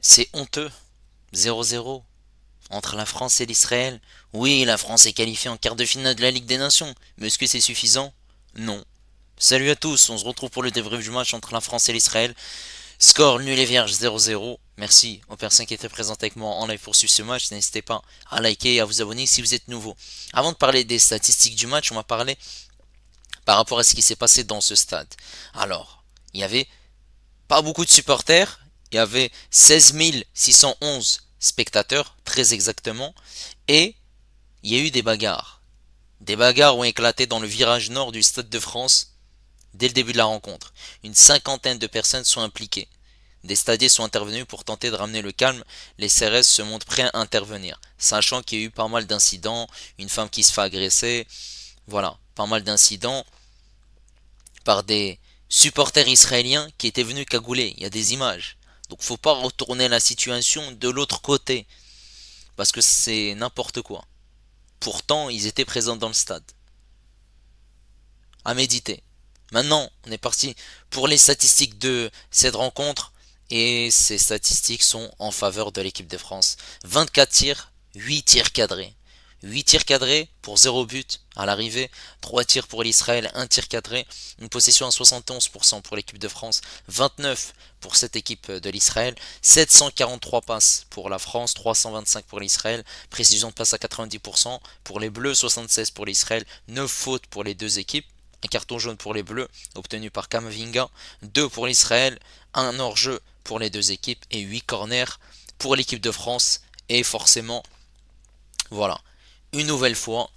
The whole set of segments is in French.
C'est honteux. 0-0 entre la France et l'Israël. Oui, la France est qualifiée en quart de finale de la Ligue des Nations, mais est-ce que c'est suffisant? Non. Salut à tous, on se retrouve pour le débrief du match entre la France et l'Israël. Score nul et vierge 0-0. Merci aux personnes qui étaient présentes avec moi en live pour suivre ce match. N'hésitez pas à liker et à vous abonner si vous êtes nouveau. Avant de parler des statistiques du match, on va parler par rapport à ce qui s'est passé dans ce stade. Alors, il y avait pas beaucoup de supporters. Il y avait 16 611 spectateurs, très exactement. Et il y a eu des bagarres. Des bagarres ont éclaté dans le virage nord du Stade de France dès le début de la rencontre. Une cinquantaine de personnes sont impliquées. Des stadiers sont intervenus pour tenter de ramener le calme. Les CRS se montrent prêts à intervenir, sachant qu'il y a eu pas mal d'incidents, une femme qui se fait agresser, voilà, pas mal d'incidents par des supporters israéliens qui étaient venus cagouler. Il y a des images. Donc faut pas retourner la situation de l'autre côté, parce que c'est n'importe quoi. Pourtant, ils étaient présents dans le stade. À méditer. Maintenant, on est parti pour les statistiques de cette rencontre. Et ces statistiques sont en faveur de l'équipe de France. 24 tirs, 8 tirs cadrés. 8 tirs cadrés pour 0 but à l'arrivée. 3 tirs pour l'Israël, 1 tir cadré. Une possession à 71% pour l'équipe de France. 29 pour cette équipe de l'Israël. 743 passes pour la France, 325 pour l'Israël. Précision de passe à 90% pour les Bleus, 76 pour l'Israël. 9 fautes pour les deux équipes. Un carton jaune pour les Bleus, obtenu par Kamavinga, 2 pour l'Israël, un hors-jeu pour les deux équipes et 8 corners pour l'équipe de France. Et forcément, voilà, une nouvelle fois,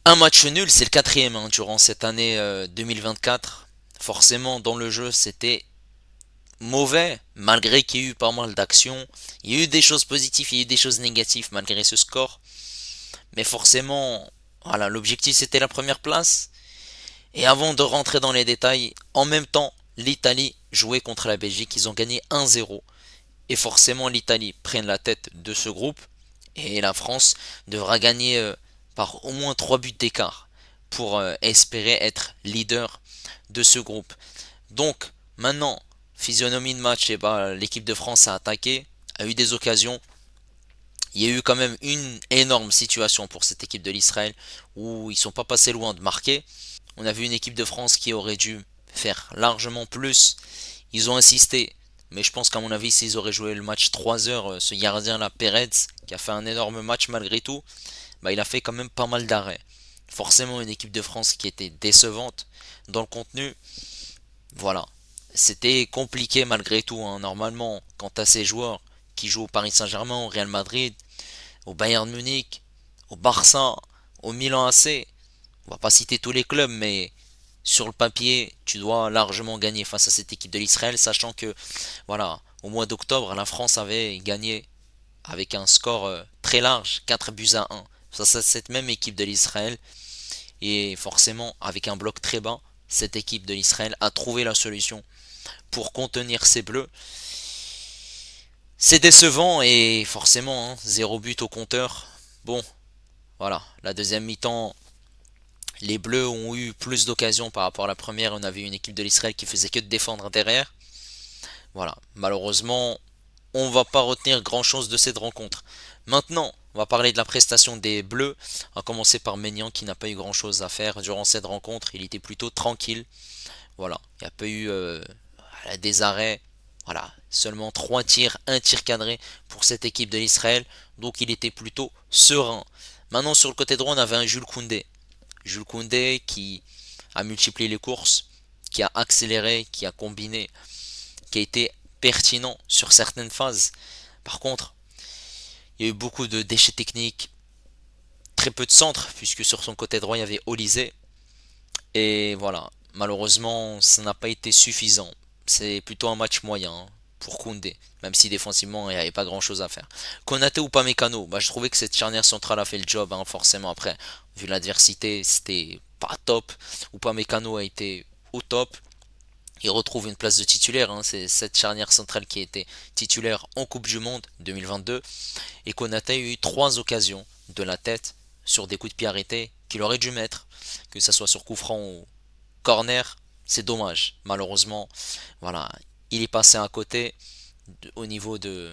un match nul, c'est le quatrième durant cette année 2024. Forcément, dans le jeu, c'était mauvais, malgré qu'il y ait eu pas mal d'actions. Il y a eu des choses positives, il y a eu des choses négatives malgré ce score. Mais forcément, voilà, l'objectif c'était la première place. Et avant de rentrer dans les détails, en même temps, l'Italie jouait contre la Belgique. Ils ont gagné 1-0. Et forcément, l'Italie prenne la tête de ce groupe. Et la France devra gagner par au moins 3 buts d'écart pour espérer être leader de ce groupe. Donc, maintenant, physionomie de match, et bah, l'équipe de France a attaqué, a eu des occasions. Il y a eu quand même une énorme situation pour cette équipe de l'Israël où ils sont pas passés loin de marquer. On a vu une équipe de France qui aurait dû faire largement plus. Ils ont insisté, mais je pense qu'à mon avis, s'ils auraient joué le match 3 heures, ce gardien-là, Perez, qui a fait un énorme match malgré tout, bah, il a fait quand même pas mal d'arrêts. Forcément, une équipe de France qui était décevante dans le contenu. Voilà. C'était compliqué malgré tout, hein. Normalement, quant à ces joueurs qui jouent au Paris Saint-Germain, au Real Madrid, au Bayern Munich, au Barça, au Milan AC, on va pas citer tous les clubs, mais sur le papier, tu dois largement gagner face à cette équipe de l'Israël, sachant que, voilà, au mois d'octobre, la France avait gagné avec un score très large, 4 buts à 1. Face à cette même équipe de l'Israël, et forcément, avec un bloc très bas, cette équipe de l'Israël a trouvé la solution pour contenir ses bleus. C'est décevant et forcément, hein, 0 but au compteur. Bon, voilà, la deuxième mi-temps, les Bleus ont eu plus d'occasions par rapport à la première. On avait une équipe de l'Israël qui faisait que de défendre derrière. Voilà, malheureusement, on va pas retenir grand chose de cette rencontre. Maintenant, on va parler de la prestation des Bleus. On va commencer par Maignan qui n'a pas eu grand chose à faire durant cette rencontre. Il était plutôt tranquille. Voilà, il n'y a pas eu des arrêts. Voilà, seulement 3 tirs, un tir cadré pour cette équipe de l'Israël. Donc il était plutôt serein. Maintenant sur le côté droit, on avait un Jules Koundé. Jules Koundé qui a multiplié les courses, qui a accéléré, qui a combiné, qui a été pertinent sur certaines phases. Par contre, il y a eu beaucoup de déchets techniques, très peu de centres, puisque sur son côté droit, il y avait Olysée. Et voilà, malheureusement, ça n'a pas été suffisant. C'est plutôt un match moyen pour Koundé, même si défensivement, il n'y avait pas grand-chose à faire. Konaté ou Pamecano, bah, je trouvais que cette charnière centrale a fait le job, hein, forcément. Après, vu l'adversité, c'était pas top. Ou Pamecano a été au top. Il retrouve une place de titulaire, hein. C'est cette charnière centrale qui était titulaire en Coupe du Monde 2022. Et Konaté a eu 3 occasions de la tête sur des coups de pied arrêtés qu'il aurait dû mettre, que ce soit sur coup franc ou corner. C'est dommage, malheureusement. Voilà, il est passé à côté. au niveau de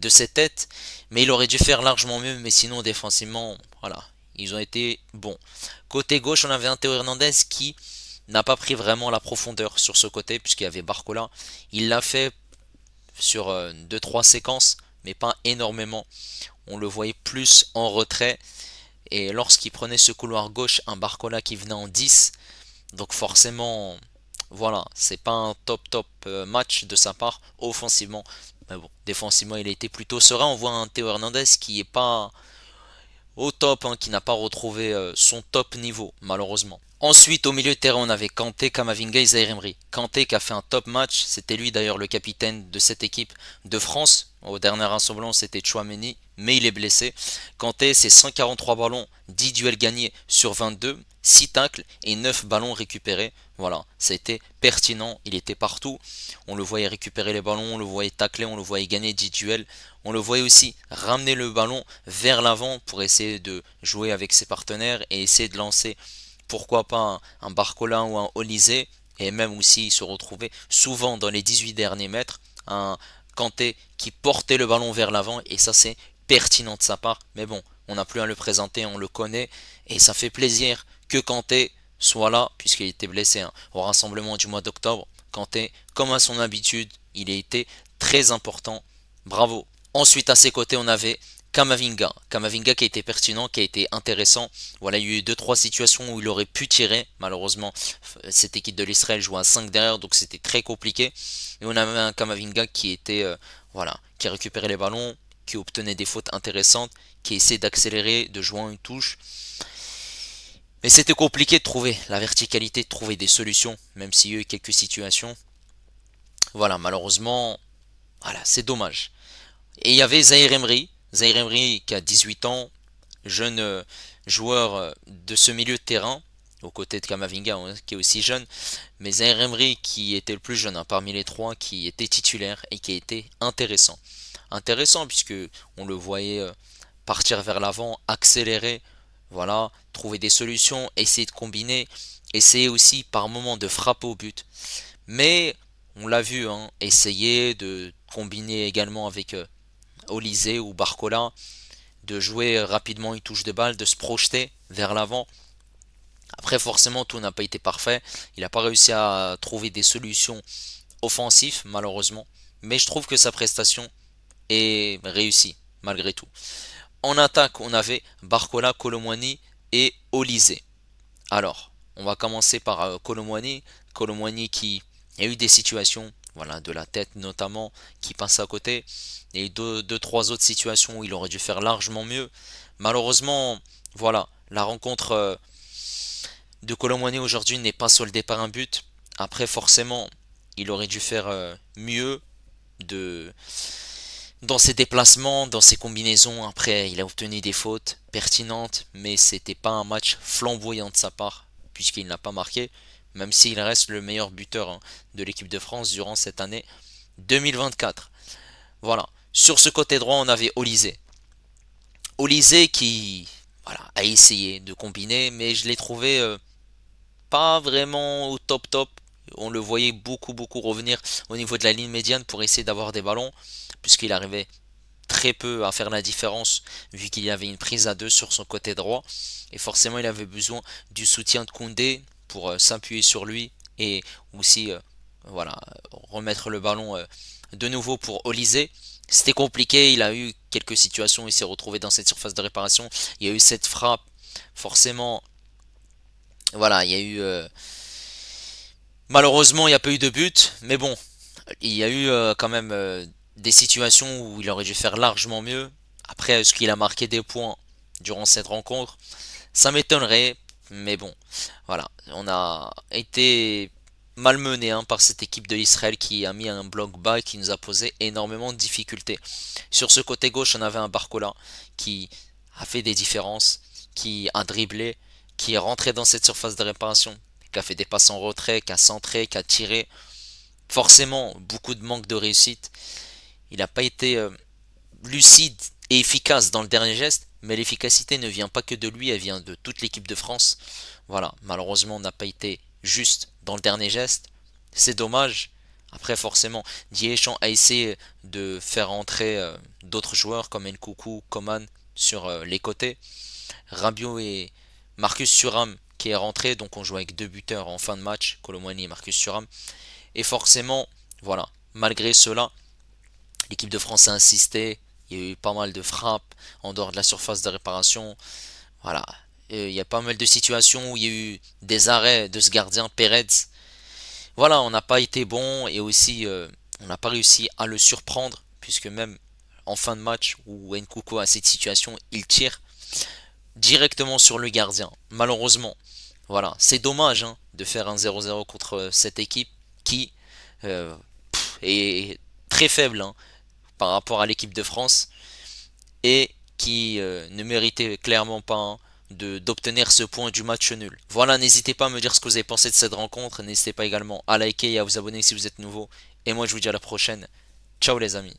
ses têtes, mais il aurait dû faire largement mieux, mais sinon défensivement, voilà, ils ont été bons. Côté gauche, on avait un Théo Hernandez qui n'a pas pris vraiment la profondeur sur ce côté, puisqu'il y avait Barcola. Il l'a fait sur deux trois séquences, mais pas énormément. On le voyait plus en retrait, et lorsqu'il prenait ce couloir gauche, un Barcola qui venait en 10, donc forcément, voilà, c'est pas un top match de sa part offensivement. Mais bon, défensivement, il a été plutôt serein. On voit un Théo Hernandez qui est pas au top, hein, qui n'a pas retrouvé son top niveau, malheureusement. Ensuite, au milieu de terrain, on avait Kanté, Kamavinga et Zaïre Emery. Kanté qui a fait un top match, c'était lui d'ailleurs le capitaine de cette équipe de France. Au dernier rassemblement, c'était Tchouaméni, mais il est blessé. Kanté, c'est 143 ballons, 10 duels gagnés sur 22, 6 tacles et 9 ballons récupérés. Voilà, ça a été pertinent, il était partout. On le voyait récupérer les ballons, on le voyait tacler, on le voyait gagner 10 duels. On le voyait aussi ramener le ballon vers l'avant pour essayer de jouer avec ses partenaires et essayer de lancer pourquoi pas un Barcola ou un Olysée, et même aussi se retrouver souvent dans les 18 derniers mètres, un Kanté qui portait le ballon vers l'avant, et ça c'est pertinent de sa part, mais bon, on n'a plus à le présenter, on le connaît, et ça fait plaisir que Kanté soit là, puisqu'il était blessé hein, au rassemblement du mois d'octobre. Kanté, comme à son habitude, il a été très important, bravo. Ensuite à ses côtés on avait Kamavinga. Kamavinga qui a été pertinent, qui a été intéressant. Voilà, il y a eu deux trois situations où il aurait pu tirer. Malheureusement, cette équipe de l'Israël jouait à 5 derrière, donc c'était très compliqué. Et on avait un Kamavinga qui était, voilà, qui récupérait les ballons, qui obtenait des fautes intéressantes, qui essayait d'accélérer, de jouer en une touche. Mais c'était compliqué de trouver la verticalité, de trouver des solutions, même s'il y a eu quelques situations. Voilà, malheureusement, voilà, c'est dommage. Et il y avait Zaïre Emery. Zaïre Emery qui a 18 ans, jeune joueur de ce milieu de terrain, aux côtés de Kamavinga hein, qui est aussi jeune, mais Zaïre Emery qui était le plus jeune hein, parmi les trois, qui était titulaire et qui a été intéressant. Intéressant puisque on le voyait partir vers l'avant, accélérer, voilà, trouver des solutions, essayer de combiner, essayer aussi par moment de frapper au but. Mais on l'a vu, hein, essayer de combiner également avec Olysée ou Barcola, de jouer rapidement une touche de balle, de se projeter vers l'avant. Après, forcément, tout n'a pas été parfait. Il n'a pas réussi à trouver des solutions offensives, malheureusement. Mais je trouve que sa prestation est réussie, malgré tout. En attaque, on avait Barcola, Colomwani et Olysée. Alors, on va commencer par Colomwani. Colomwani qui a eu des situations, voilà, de la tête notamment, qui passe à côté. Et deux, trois autres situations où il aurait dû faire largement mieux. Malheureusement, voilà, la rencontre de Colomwani aujourd'hui n'est pas soldée par un but. Après, forcément, il aurait dû faire mieux de dans ses déplacements, dans ses combinaisons. Après, il a obtenu des fautes pertinentes, mais c'était pas un match flamboyant de sa part, puisqu'il n'a pas marqué, même s'il reste le meilleur buteur hein, de l'équipe de France durant cette année 2024. Voilà. Sur ce côté droit, on avait Olysée. Olysée qui voilà, a essayé de combiner, mais je l'ai trouvé pas vraiment au top. On le voyait beaucoup revenir au niveau de la ligne médiane pour essayer d'avoir des ballons, puisqu'il arrivait très peu à faire la différence vu qu'il y avait une prise à deux sur son côté droit et forcément il avait besoin du soutien de Koundé pour s'appuyer sur lui et aussi voilà remettre le ballon de nouveau pour Olysée. C'était compliqué, il a eu quelques situations, il s'est retrouvé dans cette surface de réparation, il y a eu cette frappe, forcément voilà, il y a eu malheureusement il n'y a pas eu de but, mais bon, il y a eu quand même des situations où il aurait dû faire largement mieux. Après, est-ce qu'il a marqué des points durant cette rencontre? Ça m'étonnerait, mais bon, voilà, on a été malmené hein, par cette équipe de l'Israël qui a mis un bloc bas et qui nous a posé énormément de difficultés. Sur ce côté gauche, on avait un Barcola qui a fait des différences, qui a dribblé, qui est rentré dans cette surface de réparation, qui a fait des passes en retrait, qui a centré, qui a tiré. Forcément, beaucoup de manque de réussite. Il n'a pas été lucide et efficace dans le dernier geste, mais l'efficacité ne vient pas que de lui, elle vient de toute l'équipe de France. Voilà, malheureusement, on n'a pas été juste dans le dernier geste. C'est dommage. Après, forcément, Deschamps a essayé de faire entrer d'autres joueurs comme Nkunku, Coman sur les côtés. Rabiot et Marcus Thuram qui est rentré, donc on joue avec deux buteurs en fin de match, Kolo Muani et Marcus Thuram. Et forcément, voilà, malgré cela, l'équipe de France a insisté. Il y a eu pas mal de frappes en dehors de la surface de réparation. Voilà. Et il y a pas mal de situations où il y a eu des arrêts de ce gardien Pérez. Voilà, on n'a pas été bon et aussi on n'a pas réussi à le surprendre puisque même en fin de match où Nkunku a cette situation, il tire directement sur le gardien. Malheureusement, voilà, c'est dommage hein, de faire un 0-0 contre cette équipe qui euh, est très faible hein, par rapport à l'équipe de France et qui ne méritait clairement pas hein, d'obtenir ce point du match nul. Voilà, n'hésitez pas à me dire ce que vous avez pensé de cette rencontre. N'hésitez pas également à liker et à vous abonner si vous êtes nouveau. Et moi, je vous dis à la prochaine. Ciao les amis.